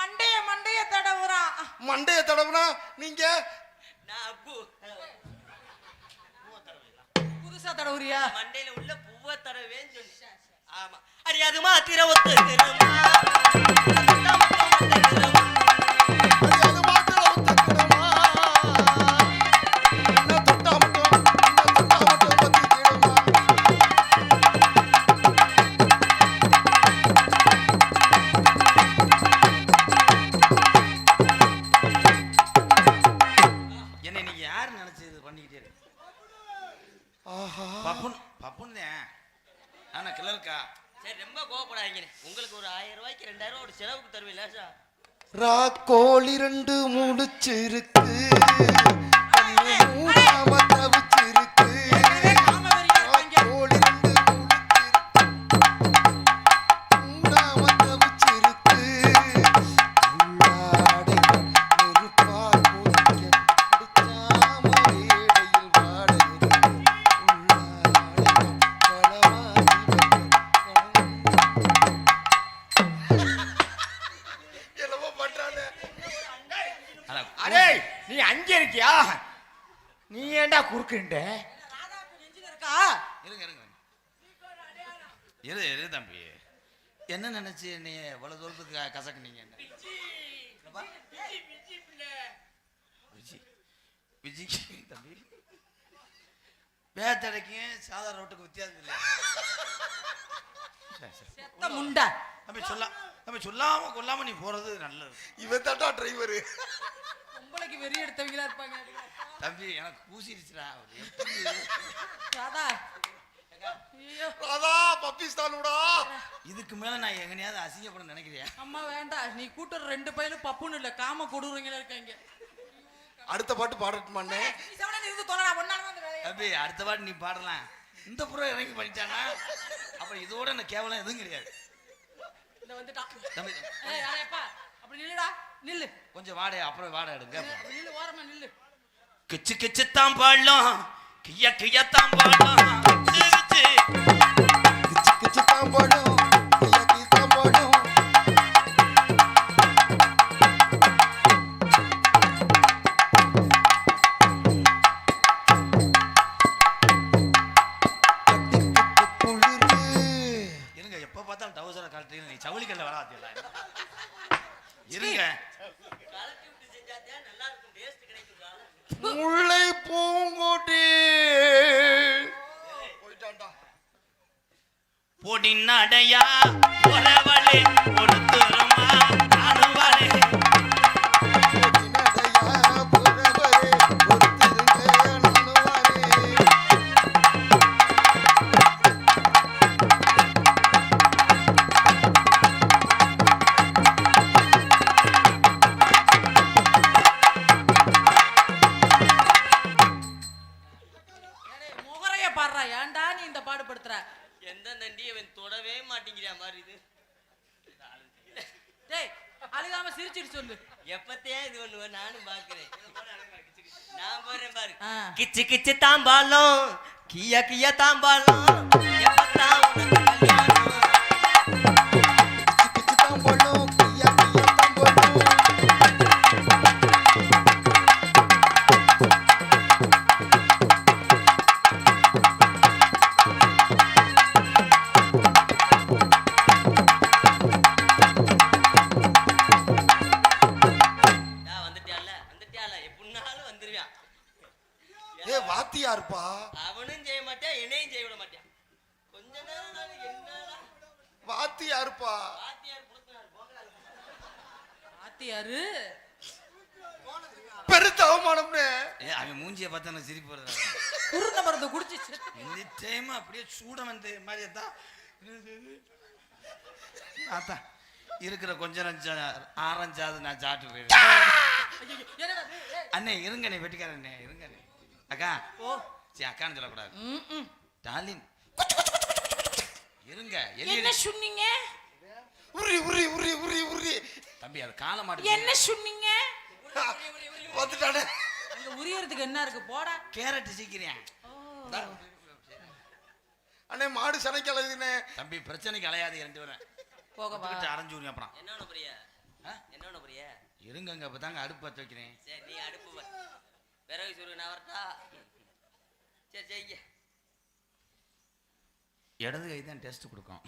மண்டைய தடவுறா. மண்டைய தடவுனா நீங்க புதுசா தடவுறியா? மண்டையில உள்ள பூவ தடவேன்னு சொல்லி. ஆமா அடி அது மாத்திர ஒத்துக்கிறமா. உங்களுக்கு ஒரு 1000 ரூபாய்க்கு 2000 ரூபாய் செலவுக்கு தருவீங்களா சார்? ராக்கோழி 2 முடிச்சிருக்கு நீ ஏண்டா குறுக்குண்ட? இரு தம்பி, என்ன நினைச்சு நீ இவ்வளவு தூரத்துக்கு கசக்குனீங்க? விஜய் தம்பி, பேத்தடைக்கும் சாதாரண ரோட்டுக்கு வித்தியாசம் இல்லை. சொல்லாம கொல்லாம நீ போறது நல்லது. இவன் தாட்டா டிரைவர். உங்களுக்கு வெறி எடுத்தவங்களா இருப்பாங்க. தம்பி எனக்கு பூசிடுச்சுடா. இதுக்கு மேல நான் எங்கனையாவது அசிங்கப்பட நினைக்கிறேன். அம்மா வேண்டாம், நீ கூட்டுற 2 பையலும் பப்புன்னு இல்ல காம கொடுறீங்களா இருக்காங்க. அடுத்த பாட்டு பாடட்டுமாண்ணே? தம்பி அடுத்த பாட்டு நீ பாடலாம். இந்த புறம் இறங்கி பண்ணிட்டானா அப்புறம் இதோட எனக்கு கேவலம் எதுவும் கிடையாது. தம்பி அப்படி நில்லுடா, நில்லு கொஞ்சம் வாடை, அப்புறம் வாடை எடுங்க. நில்லு, ஓரமா நில்லு. கிச்சு கிச்சு தான் பாடலாம், கிய்ய கிய்ய தான் பாடலாம், கிச்சு கிச்சு தான் பாடலாம், கிய்ய கிய்ய தான் பாடலாம். இருங்க, எப்ப பார்த்தாலும் டவுசரை கழட்டி நீ சவுளிக்கல்ல வராதில்ல. இருங்க, முல்லை பூங்கோட்டி பொடி நடையா ஒரவளே ஒருத்தரமா நானுவளே. எந்த நண்டியை தொடவே மாட்டேங்கிற மாதிரி இது. டேய் அழுகாம சிரிச்சிட்டு சொல்லு. எப்பத்தையா இது பண்ணுவ நானும் பாக்குறேன். நான் போறேன் பாரு. கிச்சு கிச்சு தாம்பாலம், கிய கிய தாம்பாலம், எப்பத்தான் உனக்கு கல்யாணம்? கிச்சு கிச்சு தாம்பாலம், கிய கிய தாம்பாலம். வாத்தியார்ப்பா, அவனும் செய்ய மாட்டான், என்னையும் செய்ய விட மாட்டான். கொஞ்ச நேரம் என்னடா வாத்தியார்ப்பா, வாத்தியாரு பெருத்த அவமானம்னு. அவன் மூஞ்சிய பார்த்தா நான் சிரிப்பு வருது. குருந்த மருந்து குடிச்சு இந்த டைம் அப்படியே சூட வந்த மாதிரி தான் அதான் இருக்கிற கொஞ்சம் ஆரஞ்சாவது நான் சாப்பிட்டு போயிடுறேன். அண்ணே இருங்க, நீ வெட்டிக்காரண்ணே இருங்க. அக்கா ஓ சரி அக்கான்னு சொல்லக்கூடாது. டார்லிங் இருங்க. என்ன சொன்னீங்க? உரி உரி உரி உரி உரி. தம்பி அது கால மாட்டு. என்ன சொன்னீங்க? வந்துட்டானே. அங்க உரியறதுக்கு என்ன இருக்கு? போடா கேரட் சீக்கிரம். அண்ணே மாடு சனைக்கு அலையுதுனே. தம்பி பிரச்சனைக்கு அலையாது 2 பேரும். போக வா. அரைஞ்சு ஊங்க அப்புறம். என்னன்னு புரிய? என்ன பண்ண போறிய? இருங்கங்க அப்பதாங்க அடுப்பு பற்ற வைக்கிறேன். சரி நீ அடுப்பு விறகு சுரு நான் வரட்டா? சரி செய்ய. இடது கை தான் டெஸ்ட் கொடுக்கும்.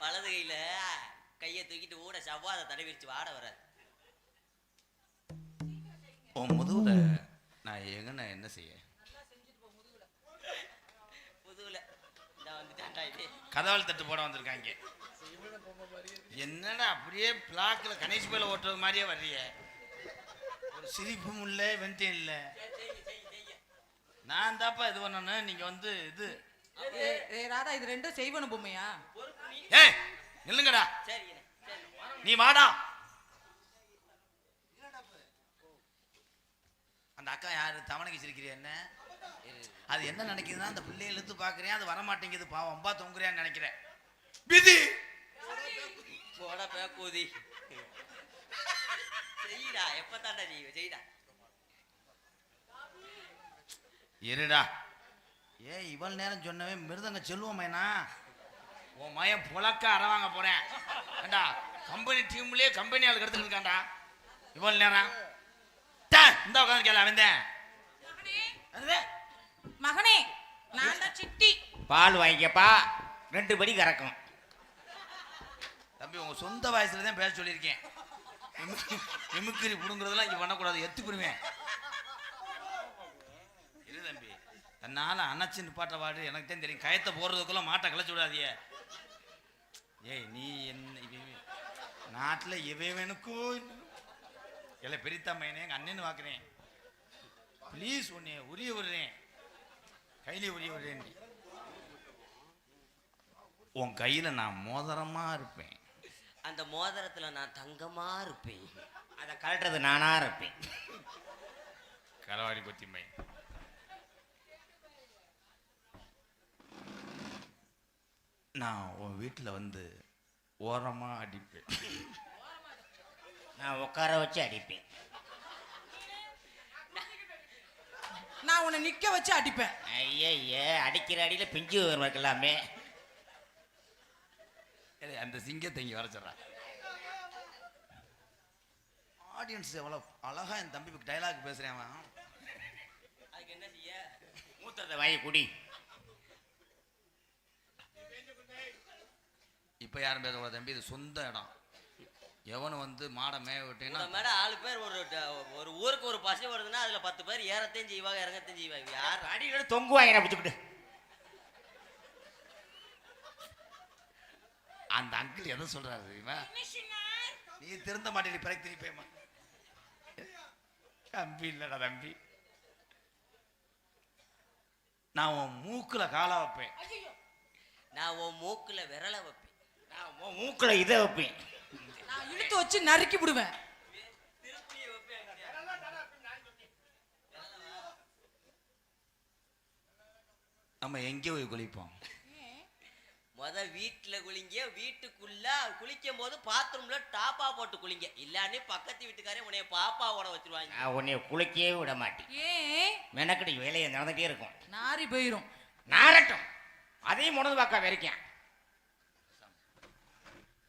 வலது கையில கையை தூக்கிட்டு ஊட சவ்வாத தடவிடுச்சு வாட வர. உன் முதுகுல நான் எங்கண்ணா என்ன செய்ய? முதுகுல நான் வந்துட்டான்டா இது. கதவாளி தட்டு போட வந்திருக்காங்க. என்னடா அப்படியே பிளாக்ல கணேஷ் பேல ஓட்டுறது மாதிரியே வர்றிய. ஒரு சிரிப்பும் இல்லை வெntem இல்லை. நான் தாப்பா இது பண்ணணும். நீங்க வந்து இது ராதா இது ரெண்டும் செய்வனும் பொம்மையா? ஏய் நில்லுங்கடா. சரி நீ வாடா. அந்த அக்கா யாரு தவணைக்கு சிரிக்கிறிய என்ன? அது என்ன நினைக்குதுன்னா அந்த பிள்ளையை இழுத்து பாக்குறேன் அது வரமாட்டேங்குது பாவம் அம்பா தொங்குறியான்னு நினைக்கிறேன். விதி போட பேக்கூதி செய்யடா. எப்ப தாண்டா செய்டா. இருடா. ஏன் இவ்வளவு நேரம் சொன்னவன் மிருதங்க செல்வமேனா உன் மயம் புழக்க அறவாங்க போறேன். ஏண்டா கம்பெனி டீம்லயே கம்பெனி ஆளுக்கு எடுத்துட்டு இருக்காண்டா இவ்வளவு நேரம். இந்த உட்காந்து கேள வந்தேன். மகனே நான் தான் சிட்டி. பால் வாங்கிக்கப்பா 2 படி கறக்கும். தம்பி உங்க சொந்த வயசுல தான் பேச சொல்லியிருக்கேன். எமுக்கிரி புடுங்கிறதெல்லாம் இங்க பண்ணக்கூடாது. எத்து புடுவேன். இரு தம்பி தன்னால அணைச்சு நிப்பாட்ட வாடு எனக்கு தான் தெரியும். கயத்தை போடுறதுக்குள்ள மாட்டை கிளச்சி விடாதிய. ஏய் நீ என்ன நாட்டுல இவனுக்கும் இல்லை பெரியத்தம்மையனே எங்க அண்ணன்னு வாக்குறேன். ப்ளீஸ் உன்னை உரிய விடுறேன். கையிலே உரிய விடுறேன். உன் கையில நான் மோதிரமா இருப்பேன். அந்த மோதிரத்துல நான் தங்கமா இருப்பேன். அதை கழட்டுறது நானா இருப்பேன். களவாடி கொத்திமை. நான் உன் வீட்டில் வந்து ஓரமா அடிப்பேன். நான் உட்கார வச்சு அடிப்பேன். நான் உன்னை நிக்க வச்சு அடிப்பேன். ஐயே அடிக்கிற அடியில பிஞ்சு வைக்கலாமே. அந்த சிங்கத்தை இங்க வர சொல்ற. ஆடியன்ஸ் எவ்வளவு அழகா என் தம்பி டைலாக் பேசுறேன். அதுக்கு என்ன செய்ய? மூத்தத்தை வாங்கி குடி. இப்ப யாரும் பேசக்கூடாது தம்பி. இது சொந்த இடம். எவனும் வந்து மாடை மேய விட்டீங்கன்னா மேடம் 4 பேர் ஒரு ஊருக்கு ஒரு பசு வருதுன்னா அதுல 10 பேர் ஏறத்தையும் செய்வாங்க இறங்கத்தையும் செய்வாங்க. யார் அடியோட தொங்குவாங்க பிடிச்சிக்கிட்டு. அந்த அங்கிள் எதை சொல்றாரு தெரியுமா? நீ திருந்த மாட்டேன் பிறகு திருப்பியமா. தம்பி இல்லடா தம்பி. நான் உன் மூக்குல காலை வைப்பேன். நான் உன் மூக்குல விரல வைப்பேன். நான் மூக்குல இதை வைப்பேன். நான் இழுத்து வச்சு நறுக்கி விடுவேன். நம்ம எங்கே போய் குளிப்போம்? வீட்டுல குளிங்க. வீட்டுக்குள்ள குளிக்கும் போது பாத்ரூம்ல டாப்பா போட்டு குளிங்க. இல்லானே பக்கத்து வீட்டுக்காரே உன்னைய பாப்பாவோட வச்சிருவாங்க. உன்னைய குளிக்கவே விட மாட்டேன். ஏன்? மெனக்கடி வேலையை நடந்துட்டே இருக்கும். நாரி போயிரும். நாரட்டும். அதையும் முடந்து பார்க்க வரைக்கும்.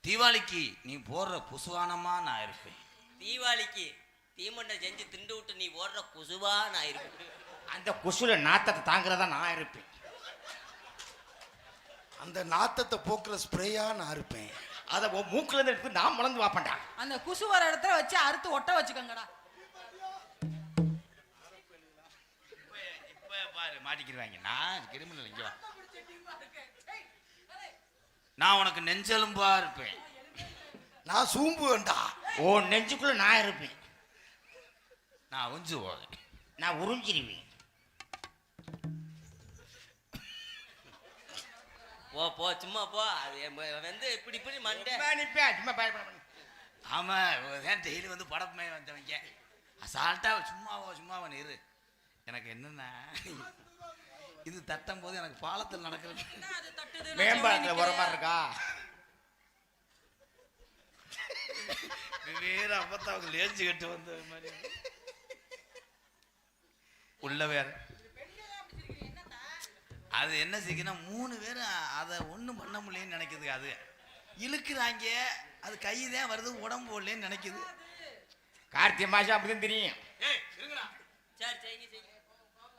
தீபாவளிக்கு நீ போடுற புசுவானமா நான் இருப்பேன். தீபாவளிக்கு தீமண்டை செஞ்சு திண்டு விட்டு நீ போடுற குசுவா நான் இருப்பேன். அந்த குசுல நாத்தத்தை தாங்கிறதா நான் இருப்பேன். அந்த நாத்தத்தை போக்குற ஸ்ப்ரேயா நான் இருப்பேன். அதை மூக்குல இருந்து எடுத்து நான் முழந்து வாப்பேன்டா. அந்த குசு வர இடத்துல வச்சு அறுத்து ஒட்ட வச்சுக்கங்கடா. இப்ப பாரு மாட்டிக்கிடுவாங்க. நான் கிரிமினல். இங்க வா. நான் உனக்கு நெஞ்செலும்பா இருப்பேன். நான் சூம்பு வேண்டா. ஓ நெஞ்சுக்குள்ள நான் இருப்பேன். நான் உஞ்சு போவேன். நான் உறிஞ்சிருவேன். போ போ சும்மா போ. அது வந்து இப்படி இப்படி மண்டை சும்மா ஆமா டெய்லி வந்து படப்புமே வந்தவங்க அசால்ட்டா சும்மாவா இரு. எனக்கு என்னன்னா இது தட்டும் போது எனக்கு பாலத்தில் நடக்கிறது மேம்பாலத்தில் வர மாதிரி இருக்கா. வேற அப்பத்தாவுக்கு லேஞ்சு கட்டு வந்த மாதிரி உள்ள வேற. அது என்ன செய்யுன்னா 3 பேரும் அதை ஒன்றும் பண்ண முடியலன்னு நினைக்குது. அது இழுக்கிறாங்க. அது கை தான் வருது உடம்பு போடலன்னு நினைக்குது. கார்த்திகை மாசம் அப்படிதான் தெரியும். சரி செய்யுங்க செய்யுங்க